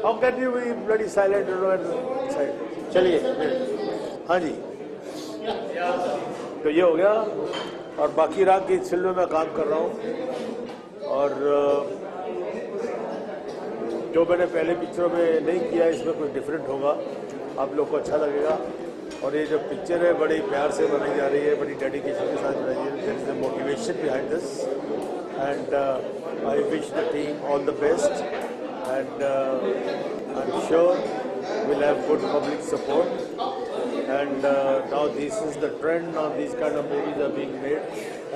How can you be bloody silent and silent? चलिए, हाँ जी, तो ये हो गया। और बाकी रात की इस फिल्म में मैं काम कर रहा हूँ और जो मैंने पहले पिक्चरों में नहीं किया इसमें कुछ डिफरेंट होगा, आप लोग को अच्छा लगेगा। और ये जो पिक्चर है बड़ी प्यार से बनाई जा रही है, बड़ी डेडिकेशन के साथ बनाई जा रही है। There is a motivation behind this and I wish the team all the best and I am sure we'll have good public support and now this is the trend. Now these kind of movies are being made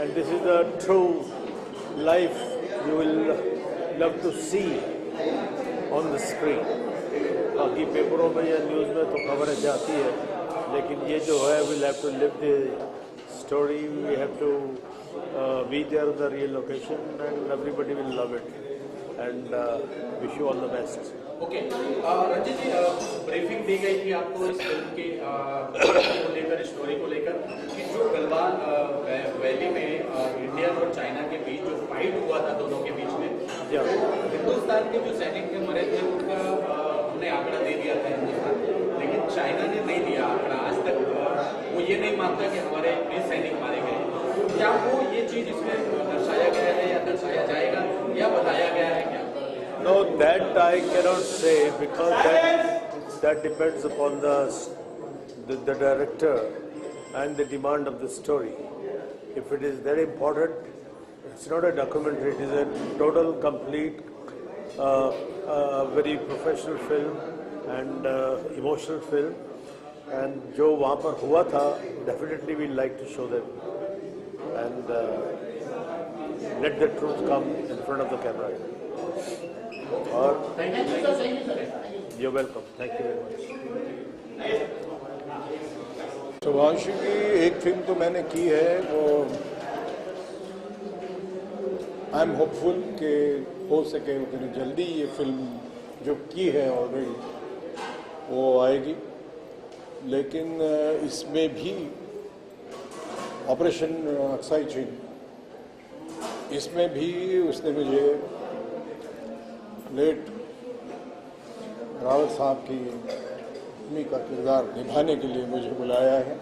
and this is the true life you will love to see on the screen. बाकी पेपरों में या news में तो खबरें जाती है, लेकिन ये जो है we'll have to live the story. We have to be there in the real location and everybody will love it and wish you all the best. Okay, Ranjit ji, briefing दी गई थी आपको इस फिल्म के को लेकर, स्टोरी को लेकर कि जो गलवान वैली में इंडिया और चाइना के बीच जो फाइट हुआ था दोनों के बीच में, हिंदुस्तान के जो सैनिक थे मरे थे उनका हमने आंकड़ा दे दिया था हिंदुस्तान, लेकिन चाइना ने नहीं दिया आंकड़ा। आज तक वो ये नहीं मानता कि हमारे इतने सैनिक मारे गए। क्या वो ये चीज़ इसमें दर्शाया गया है या दर्शाया जाएगा या बताया गया है क्या? No, that I cannot say because that depends upon the director and the demand of the story. If it is very important, it's not a documentary. It is a total, complete, very professional film and emotional film. And जो वहाँ पर हुआ था, definitely we like to show them and let the truth come in front of the camera. और you welcome, thank you very much. Shubhanshu की एक film तो मैंने की है, वो आई एम होपफुल कि हो सके उतनी जल्दी ये फिल्म जो की है ऑलरेडी वो आएगी। लेकिन इसमें भी ऑपरेशन अक्साई चीन, इसमें भी उसने मुझे लेट रावत साहब की मम्मी का किरदार निभाने के लिए मुझे बुलाया है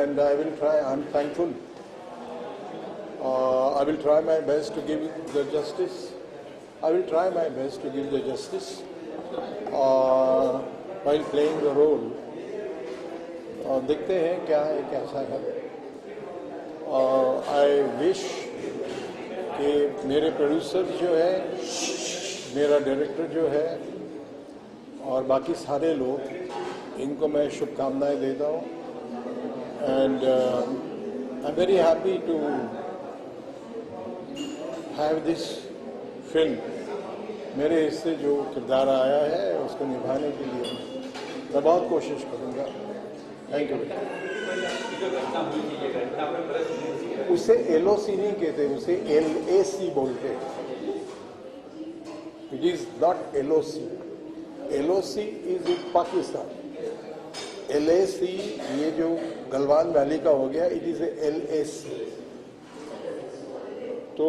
and I will try, I am thankful, I will try my best to give the justice, I will try my best to give the justice while playing the role. और देखते हैं क्या है, कैसा है। आई विश कि मेरे producer जो है, मेरा डायरेक्टर जो है और बाकी सारे लोग, इनको मैं शुभकामनाएं देता हूँ and I am very happy to have this film. मेरे हिस्से जो किरदार आया है उसको निभाने के लिए मैं बहुत कोशिश करूँगा। Thank you. उसे LOC नहीं कहते, उसे LAC बोलते हैं। It is not LOC, LOC is in Pakistan, LAC ये जो गलवान वैली का हो गया, इट इज LAC। तो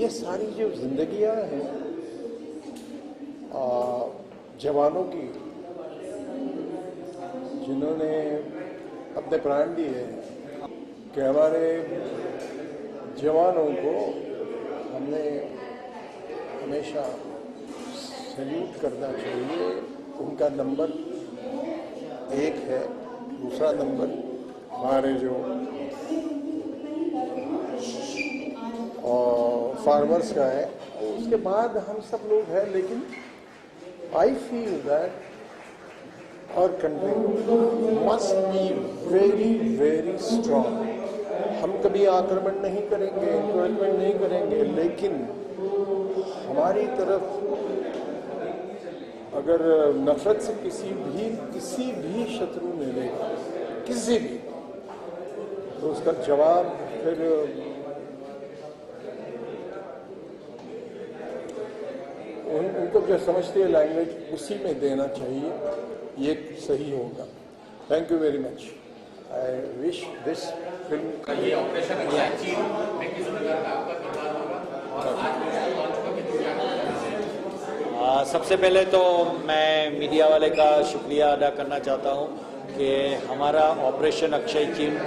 ये सारी जो जिंदगियां हैं जवानों की, जिन्होंने अपने प्राण दिए, कि हमारे जवानों को हमने हमेशा सैल्यूट करना चाहिए। उनका नंबर 1 है। दूसरा नंबर हमारे जो फार्मर्स का है, उसके बाद हम सब लोग हैं। लेकिन I feel that our country must be very very strong. हम कभी आक्रमण नहीं करेंगे, इंक्रोचमेंट नहीं करेंगे, लेकिन हमारी तरफ अगर नफरत से किसी भी शत्रु ने लेगा, किसी भी, तो उसका जवाब फिर उनको जो समझते हैं लैंग्वेज, उसी में देना चाहिए, ये सही होगा। Thank you very much. I wish this film ये ऑपरेशन चीन में किस प्रकार का आपका किरदार होगा और आज सबसे पहले तो मैं मीडिया वाले का शुक्रिया अदा करना चाहता हूं कि हमारा ऑपरेशन अक्षय चिन्ह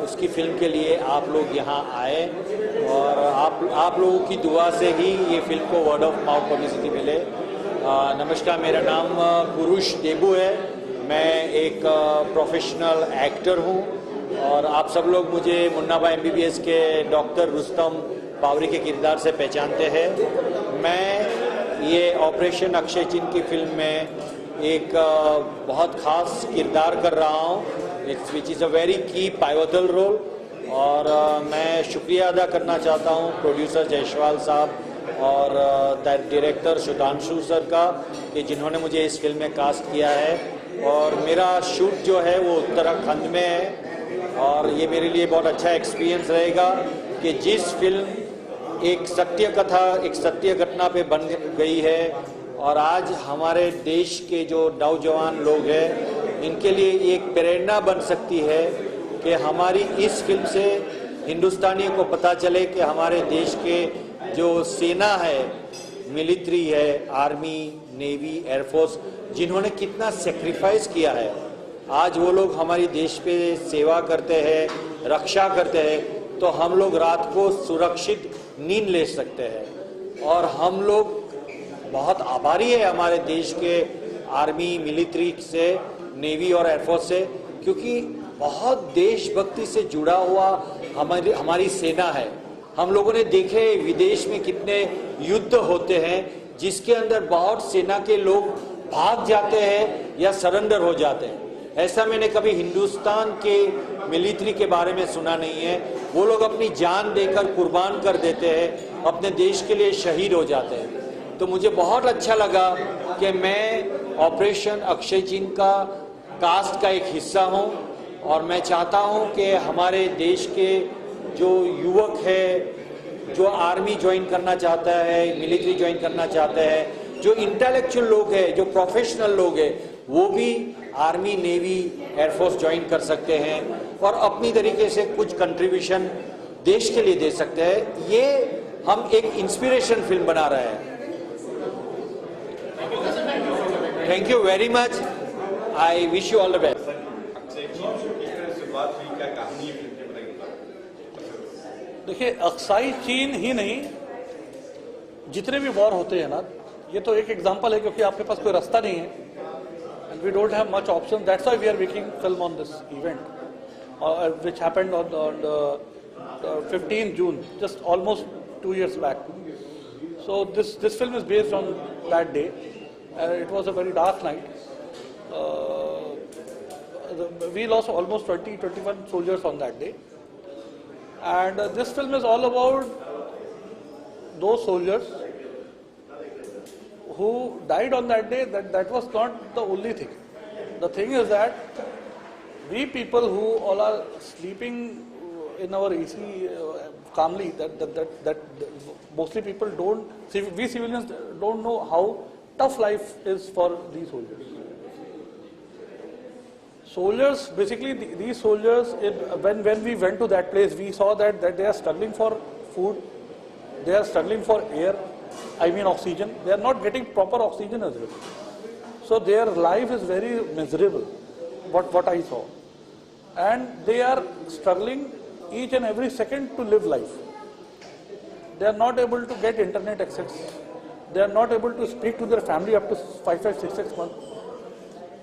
उसकी फिल्म के लिए आप लोग यहां आए और आप लोगों की दुआ से ही ये फिल्म को वर्ड ऑफ माउथ पब्लिसिटी मिले। नमस्कार, मेरा नाम पुरुष देबू है। मैं एक प्रोफेशनल एक्टर हूं और आप सब लोग मुझे मुन्ना भाई MBBS के डॉक्टर रुस्तम पावरी के किरदार से पहचानते हैं। मैं ये ऑपरेशन अक्षय चिन्ह की फिल्म में एक बहुत खास किरदार कर रहा हूँ, विच इज़ अ वेरी की पाइवटल रोल। और मैं शुक्रिया अदा करना चाहता हूँ प्रोड्यूसर जयसवाल साहब और डायरेक्टर सुधांशु सर का कि जिन्होंने मुझे इस फिल्म में कास्ट किया है। और मेरा शूट जो है वो उत्तराखंड में है और ये मेरे लिए बहुत अच्छा एक्सपीरियंस रहेगा कि जिस फिल्म एक सत्य कथा, एक सत्य घटना पे बन गई है और आज हमारे देश के जो नौजवान लोग हैं इनके लिए एक प्रेरणा बन सकती है कि हमारी इस फिल्म से हिंदुस्तानियों को पता चले कि हमारे देश के जो सेना है, मिलिट्री है, आर्मी, नेवी, एयरफोर्स, जिन्होंने कितना सेक्रीफाइस किया है, आज वो लोग हमारी देश पे सेवा करते हैं, रक्षा करते हैं, तो हम लोग रात को सुरक्षित नींद ले सकते हैं। और हम लोग बहुत आभारी है हमारे देश के आर्मी, मिलिट्री से, नेवी और एयरफोर्स से, क्योंकि बहुत देशभक्ति से जुड़ा हुआ हमारी सेना है। हम लोगों ने देखे विदेश में कितने युद्ध होते हैं जिसके अंदर बहुत सेना के लोग भाग जाते हैं या सरेंडर हो जाते हैं। ऐसा मैंने कभी हिंदुस्तान के मिलिट्री के बारे में सुना नहीं है। वो लोग अपनी जान देकर कुर्बान कर देते हैं, अपने देश के लिए शहीद हो जाते हैं। तो मुझे बहुत अच्छा लगा कि मैं ऑपरेशन अक्षय चिन्ह का कास्ट का एक हिस्सा हूं और मैं चाहता हूं कि हमारे देश के जो युवक है, जो आर्मी ज्वाइन करना चाहता है, मिलिट्री ज्वाइन करना चाहता है, जो इंटेलेक्चुअल लोग हैं, जो प्रोफेशनल लोग हैं, वो भी आर्मी, नेवी, एयरफोर्स ज्वाइन कर सकते हैं और अपनी तरीके से कुछ कंट्रीब्यूशन देश के लिए दे सकते हैं। ये हम एक इंस्पिरेशन फिल्म बना रहे हैं। Thank you very much. I wish you all the best. देखिए, अक्साई चीन ही नहीं, जितने भी वॉर होते हैं ना, ये तो एक एग्जांपल है क्योंकि आपके पास कोई रास्ता नहीं है and we don't have much options. That's why we are making film on this event, which happened on the 15th June, just almost 2 years back. So this film is based on that day. It was a very dark night. We lost almost 21 soldiers on that day. And this film is all about those soldiers who died on that day. That was not the only thing. The thing is that we people who all are sleeping in our AC calmly, that mostly people don't, we civilians don't know how tough life is for these soldiers. Soldiers, basically these soldiers, when we went to that place, we saw that they are struggling for food, they are struggling for air, I mean oxygen. They are not getting proper oxygen as well. So their life is very miserable, what I saw. And they are struggling each and every second to live life. They are not able to get internet access. They are not able to speak to their family up to 5, 6 months.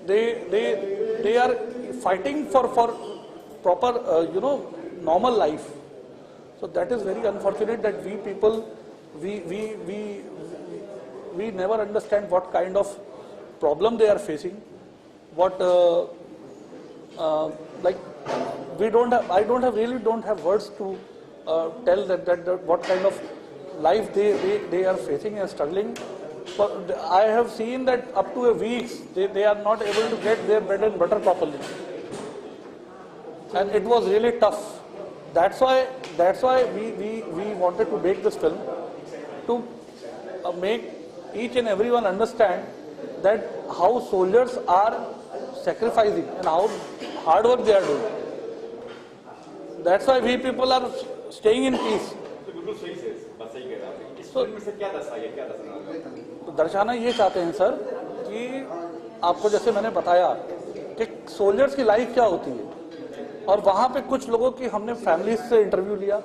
They are fighting for proper, normal life. So that is very unfortunate that we people, we never understand what kind of problem they are facing. What like we don't have, I really don't have words to tell that what kind of life they are facing and struggling. But I have seen that up to a week they are not able to get their bread and butter properly, and it was really tough. That's why we wanted to make this film, to make each and everyone understand that how soldiers are sacrificing and how hard work they are doing. That's why we people are staying in peace. सही कह रहे हैं। इस film से क्या दर्शाना तो दर्शाना ये चाहते हैं सर कि आपको जैसे मैंने बताया कि सोल्जर्स की लाइफ क्या होती है, और वहाँ पे कुछ लोगों की हमने फैमिली से इंटरव्यू लिया,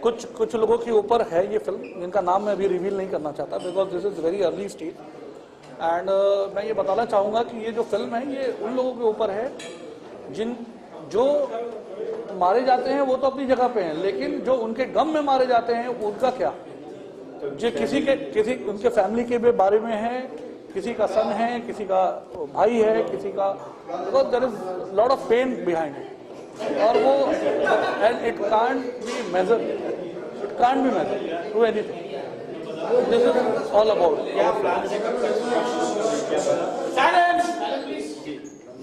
कुछ लोगों के ऊपर है ये फिल्म जिनका नाम मैं अभी रिवील नहीं करना चाहता because this is very early stage. And मैं ये बताना चाहूँगा कि ये जो फिल्म है ये उन लोगों के ऊपर है जो मारे जाते हैं वो तो अपनी जगह पे हैं, लेकिन जो उनके गम में मारे जाते हैं उनका क्या, जो किसी उनके फैमिली के भी बारे में है, किसी का सन है, किसी का भाई है, किसी का, because there is lot of pain behind it, और वो and it can't be measure, it can't be measure through anything. This is all about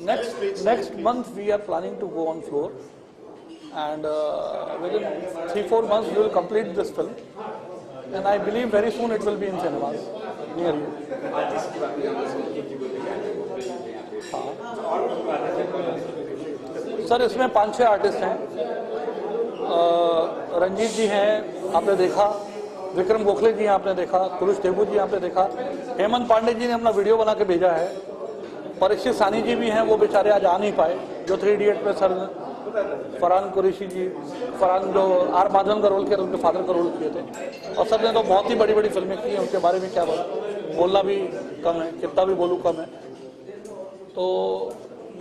next month we are planning to go on floor, and within 3-4 months we will complete this film, and I believe very soon it will be in cinemas near you. Sir इसमें 5-6 artist हैं। रंजीत जी हैं, आपने देखा, विक्रम गोखले जी हैं आपने देखा, कुरुश देबू जी आपने देखा, हेमंत पांडे जी ने अपना वीडियो बना के भेजा है, परीक्षित सानी जी भी हैं, वो बेचारे आज आ नहीं पाए, जो 3 इडियट में सर, फरहान कुरैशी जी, फरहान जो आर माधवन का रोल किया था, उनके फादर का रोल किए थे, और सर ने तो बहुत ही बड़ी बड़ी फिल्में की हैं, उनके बारे में क्या बोलना भी कम है, कितना भी बोलूँ कम है। तो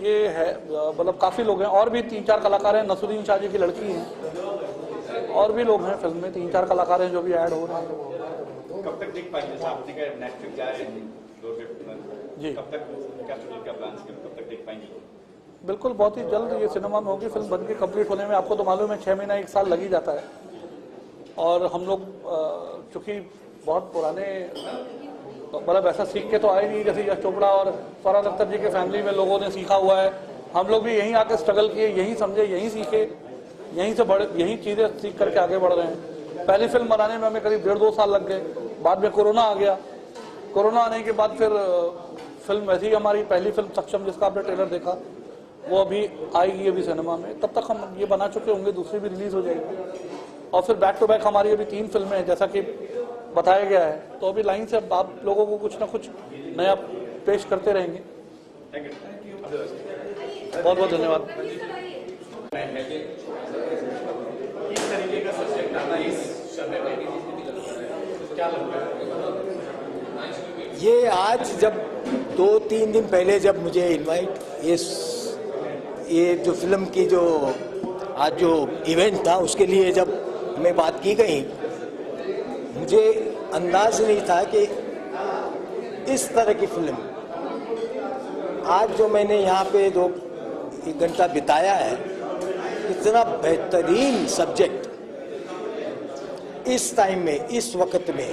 ये है, मतलब काफ़ी लोग हैं, और भी 3-4 कलाकार हैं, नसरुद्दीन शाह जी की लड़की हैं, और भी लोग हैं फिल्म में, 3-4 कलाकार हैं जो भी ऐड हो रहे हैं। कब तक देख पाएंगे आपने कहा नेटफ्लिक्स जा रहे हैं जी, कब तक क्या प्लान है, कब तक देख पाएंगे? बिल्कुल बहुत ही जल्द ये सिनेमा में होगी। फिल्म बन के कंप्लीट होने में आपको तो मालूम है 6 महीना 1 साल लग ही जाता है, और हम लोग चूँकि बहुत पुराने, मतलब ऐसा सीख के तो आए नहीं जैसे यश चोपड़ा और फरहान अख्तर जी के फैमिली में लोगों ने सीखा हुआ है, हम लोग भी यहीं आके स्ट्रगल किए, यहीं समझे, यहीं सीखे, यहीं से बढ़े, यहीं चीज़ें सीख करके आगे बढ़ रहे हैं। पहली फिल्म बनाने में हमें करीब 1.5-2 साल लग गए, बाद में कोरोना आ गया, कोरोना आने के बाद फिर फिल्म वैसे ही, हमारी पहली फिल्म सक्षम जिसका आपने ट्रेलर देखा वो अभी आएगी अभी सिनेमा में, तब तक हम ये बना चुके होंगे, दूसरी भी रिलीज हो जाएगी, और फिर बैक टू बैक हमारी अभी 3 फिल्में हैं जैसा कि बताया गया है, तो अभी लाइन से आप लोगों को कुछ ना कुछ नया पेश करते रहेंगे। बहुत बहुत धन्यवाद। किस तरीके का सब्जेक्ट आता है इस समय में, क्या लगता है? ये आज जब 2-3 दिन पहले जब मुझे इनवाइट, ये जो फिल्म की जो आज जो इवेंट था उसके लिए जब हमें बात की गई, मुझे अंदाज नहीं था कि इस तरह की फिल्म आज जो मैंने यहाँ पे 1 घंटा बिताया है, इतना बेहतरीन सब्जेक्ट इस टाइम में, इस वक्त में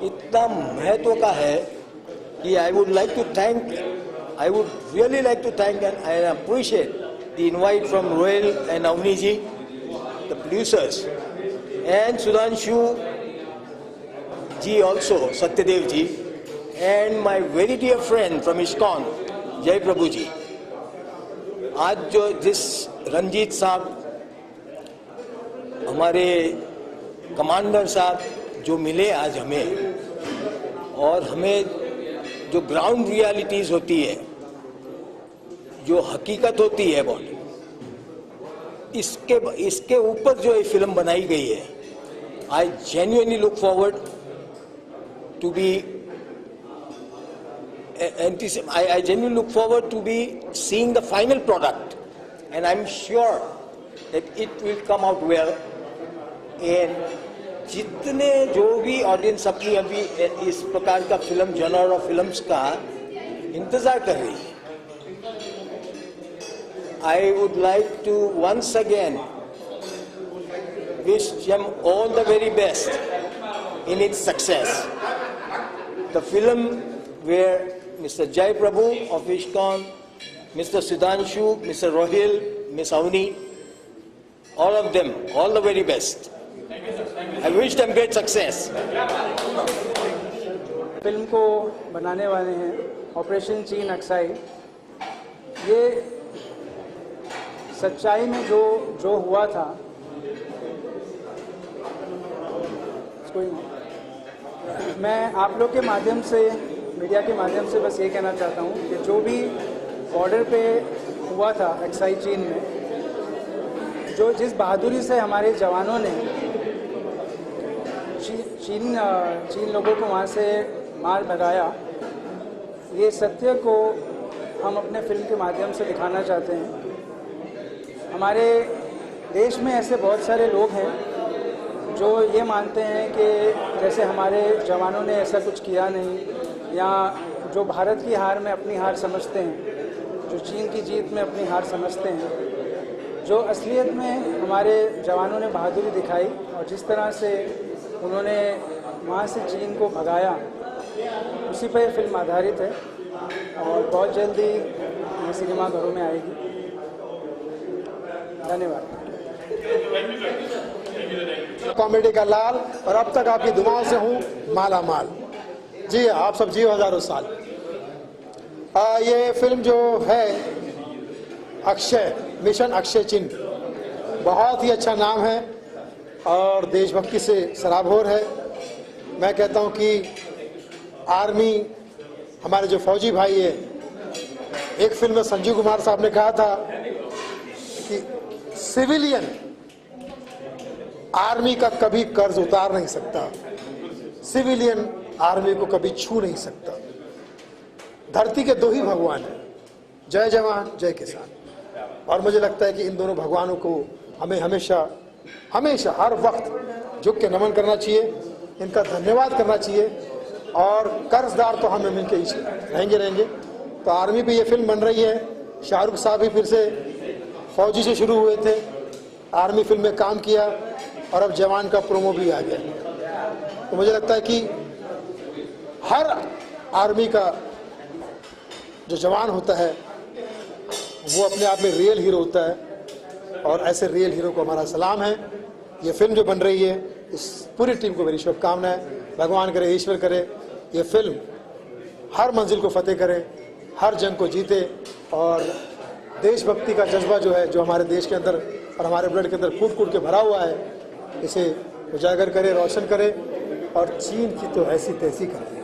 इतना महत्व का है कि I would really like to thank and I appreciate the invite from Royal and Avni ji, the producers, and Sudhanshu ji also, Satyadev ji, and my very dear friend from ISKCON, Jai Prabhu ji. आज जो जिस रंजीत साहब, हमारे commander साहब जो मिले आज हमें, और हमें जो ग्राउंड रियलिटीज़ होती है, जो हकीकत होती है बहुत, इसके ऊपर जो ये फिल्म बनाई गई है, I genuinely look forward to be I genuinely look forward to be seeing the final product, and I'm sure that it will come out well. And जितने जो भी ऑडियंस अपनी अभी इस प्रकार का फिल्म जॉनर और फिल्म्स का इंतजार कर रही है, I would like to once again wish them all the very best in its success. The film where Mr. Jai Prabhu of ISKCON, Mr. Sudhanshu, Mr. Rohil, Ms. Avni, all of them, all the very best. I wish them great success. Film को बनाने वाले हैं operation चीन Aksai. ये सच्चाई में जो हुआ था, कोई नहीं। मैं आप लोग के माध्यम से, मीडिया के माध्यम से बस ये कहना चाहता हूँ कि जो भी बॉर्डर पे हुआ था एक्साई चीन में, जो जिस बहादुरी से हमारे जवानों ने चीन लोगों को वहाँ से मार भगाया, ये सत्य को हम अपने फिल्म के माध्यम से दिखाना चाहते हैं। हमारे देश में ऐसे बहुत सारे लोग हैं जो ये मानते हैं कि जैसे हमारे जवानों ने ऐसा कुछ किया नहीं, या जो भारत की हार में अपनी हार समझते हैं, जो चीन की जीत में अपनी हार समझते हैं। जो असलियत में हमारे जवानों ने बहादुरी दिखाई और जिस तरह से उन्होंने वहाँ से चीन को भगाया, उसी पर फिल्म आधारित है और बहुत जल्दी ये सिनेमा घरों में आएगी। धन्यवाद। कॉमेडी का लाल, और अब तक आपकी दुआओं से हूँ माला माल। जी आप सब जियो हजारों साल। ये फिल्म जो है अक्षय, मिशन अक्षय चिन्ह, बहुत ही अच्छा नाम है और देशभक्ति से सराबोर है। मैं कहता हूँ कि आर्मी, हमारे जो फौजी भाई है, एक फिल्म में संजीव कुमार साहब ने कहा था कि सिविलियन आर्मी का कभी कर्ज उतार नहीं सकता, सिविलियन आर्मी को कभी छू नहीं सकता। धरती के दो ही भगवान हैं, जय जवान जय किसान। और मुझे लगता है कि इन दोनों भगवानों को हमें हमेशा हमेशा हर वक्त झुक के नमन करना चाहिए, इनका धन्यवाद करना चाहिए, और कर्जदार तो हमें मिलकर ही रहेंगे। तो आर्मी पे ये फिल्म बन रही है। शाहरुख साहब भी फिर से फौजी से शुरू हुए थे, आर्मी फिल्म में काम किया और अब जवान का प्रोमो भी आ गया। तो मुझे लगता है कि हर आर्मी का जो जवान होता है वो अपने आप में रियल हीरो होता है, और ऐसे रियल हीरो को हमारा सलाम है। ये फिल्म जो बन रही है, इस पूरी टीम को मेरी शुभकामनाएं। भगवान करे, ईश्वर करे, ये फिल्म हर मंजिल को फतेह करे, हर जंग को जीते, और देशभक्ति का जज्बा जो है, जो हमारे देश के अंदर और हमारे ब्लड के अंदर कूट कूट के भरा हुआ है, इसे उजागर करे, रोशन करे। और चीन की तो ऐसी तैसी कर दी,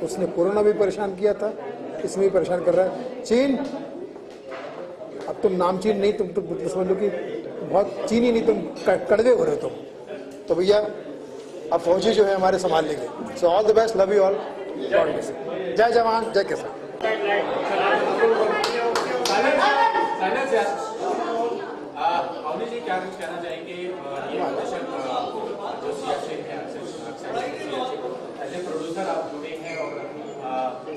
उसने कोरोना भी परेशान किया था, इसमें भी परेशान कर रहा है। चीन, अब तुम नामचीन नहीं, तुम समझ लो कि बहुत चीनी नहीं, तुम कड़वे हो रहे हो तुम। तो भैया अब फौजी जो है हमारे संभाल लेंगे। So all the best, love you all, जय जवान जय किसान। अवनी जी क्या कुछ कहना चाहेंगे? ये ऑडिशन जो सियाचिन है, एज ए प्रोड्यूसर आप जुड़े हैं, और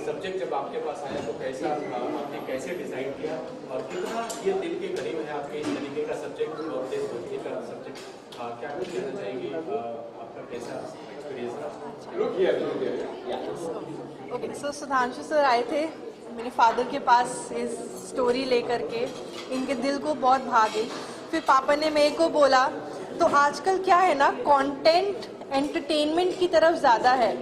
सब्जेक्ट जब आपके पास आया तो कैसा, आपने कैसे डिसाइड किया, और कितना ये दिल के करीब है आपके इस तरीके का सब्जेक्ट और देशभक्ति का सब्जेक्ट? क्या कुछ कहना चाहेंगे? आपका कैसा एक्सपीरियंस रहा? ओके, सो सुधांशु सर आए थे मेरे फादर के पास इस स्टोरी लेकर के, इनके दिल को बहुत भा गई। फिर पापा ने मेरे को बोला, तो आजकल क्या है ना, कंटेंट एंटरटेनमेंट की तरफ ज़्यादा है।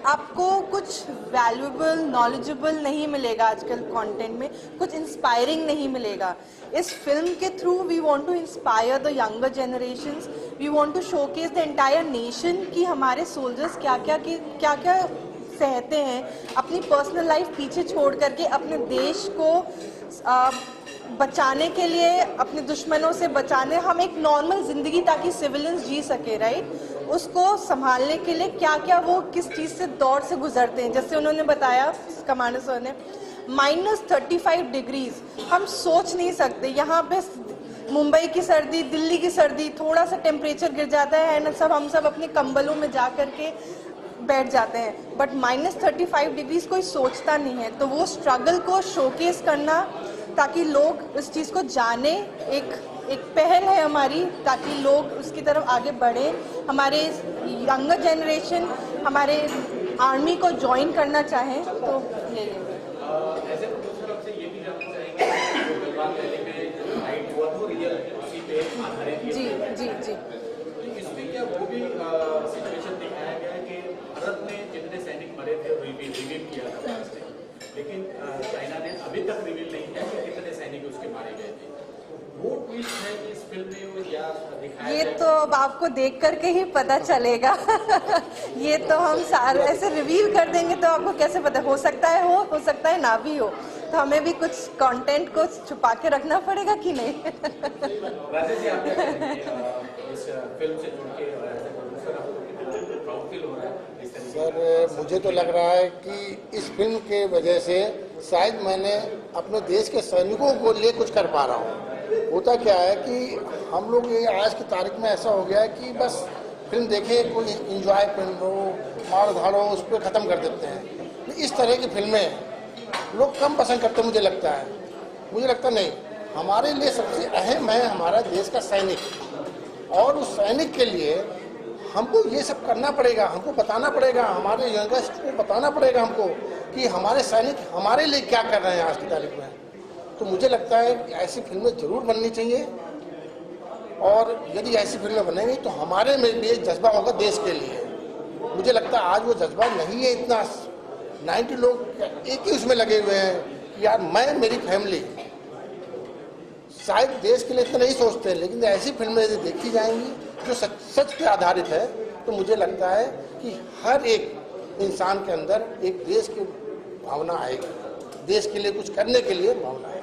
आपको कुछ वैल्यूएबल, नॉलेजेबल नहीं मिलेगा आजकल कंटेंट में, कुछ इंस्पायरिंग नहीं मिलेगा। इस फिल्म के through we want to inspire the younger generations, we want to showcase the entire nation कि हमारे सोल्जर्स क्या क्या सहते हैं, अपनी पर्सनल लाइफ पीछे छोड़ करके अपने देश को बचाने के लिए, अपने दुश्मनों से बचाने, हम एक नॉर्मल जिंदगी ताकि सिविलियंस जी सके, राइट, उसको संभालने के लिए क्या क्या वो किस चीज़ से दौर से गुजरते हैं। जैसे उन्होंने बताया कमांडर सर ने, -35 डिग्रीज, हम सोच नहीं सकते। यहाँ पे मुंबई की सर्दी, दिल्ली की सर्दी, थोड़ा सा टेम्परेचर गिर जाता है ना, हम सब अपने कंबलों में जा करके बैठ जाते हैं, बट -35 डिग्रीज कोई सोचता नहीं है। तो वो स्ट्रगल को शोकेस करना ताकि लोग इस चीज़ को जाने, एक पहल है हमारी ताकि लोग उसकी तरफ आगे बढ़े। हमारे यंगर जनरेशन हमारे आर्मी को ज्वाइन करना चाहें, तो यही है। जी जी जी। इसमें क्या वो भी सिचुएशन दिखाया गया है कि भारत में जितने सैनिक मरे थे रिवील किया था, लेकिन चाइना ने अभी तक रिवील नहीं किया कि कितने सैनिक उसके मारे गए थे। वो ट्विस्ट है कि इस फिल्म में वो क्या दिखाया ये तो आपको देख करके ही पता चलेगा। ये तो हम सारे ऐसे रिवील कर देंगे तो आपको कैसे पता, हो सकता है हो सकता है ना भी हो, तो हमें भी कुछ कंटेंट को छुपा के रखना पड़ेगा कि नहीं। राजेश जी, आप क्या कहेंगे इस फिल्म से जुड़ के प्रोड्यूसर आपको कितना प्राउड फील हो रहा है इस तरीके सर मुझे तो लग रहा है कि इस फिल्म के वजह से शायद मैंने अपने देश के सैनिकों को लिए कुछ कर पा रहा हूँ। होता क्या है कि हम लोग ये आज की तारीख में ऐसा हो गया है कि बस फिल्म देखे, कोई इंजॉय फिल्म हो, मार धाड़ हो, उस पर ख़त्म कर देते हैं। इस तरह की फिल्में लोग कम पसंद करते हैं, मुझे लगता नहीं। हमारे लिए सबसे अहम है हमारा देश का सैनिक, और उस सैनिक के लिए हमको ये सब करना पड़ेगा, हमको बताना पड़ेगा, हमारे यंगस्ट को बताना पड़ेगा हमको कि हमारे सैनिक हमारे लिए क्या कर रहे हैं आज की तारीख में। तो मुझे लगता है कि ऐसी फिल्में जरूर बननी चाहिए, और यदि ऐसी फिल्में बनेंगी तो हमारे में भी एक जज्बा होगा देश के लिए। मुझे लगता है आज वो जज्बा नहीं है इतना। 90 लोग एक ही उसमें लगे हुए हैं कि यार मैं, मेरी फैमिली, शायद देश के लिए इतना नहीं सोचते, लेकिन ऐसी फिल्में यदि देखी जाएंगी जो सच पे आधारित है, तो मुझे लगता है कि हर एक इंसान के अंदर एक देश की भावना आएगी, देश के लिए कुछ करने के लिए भावना आएगी।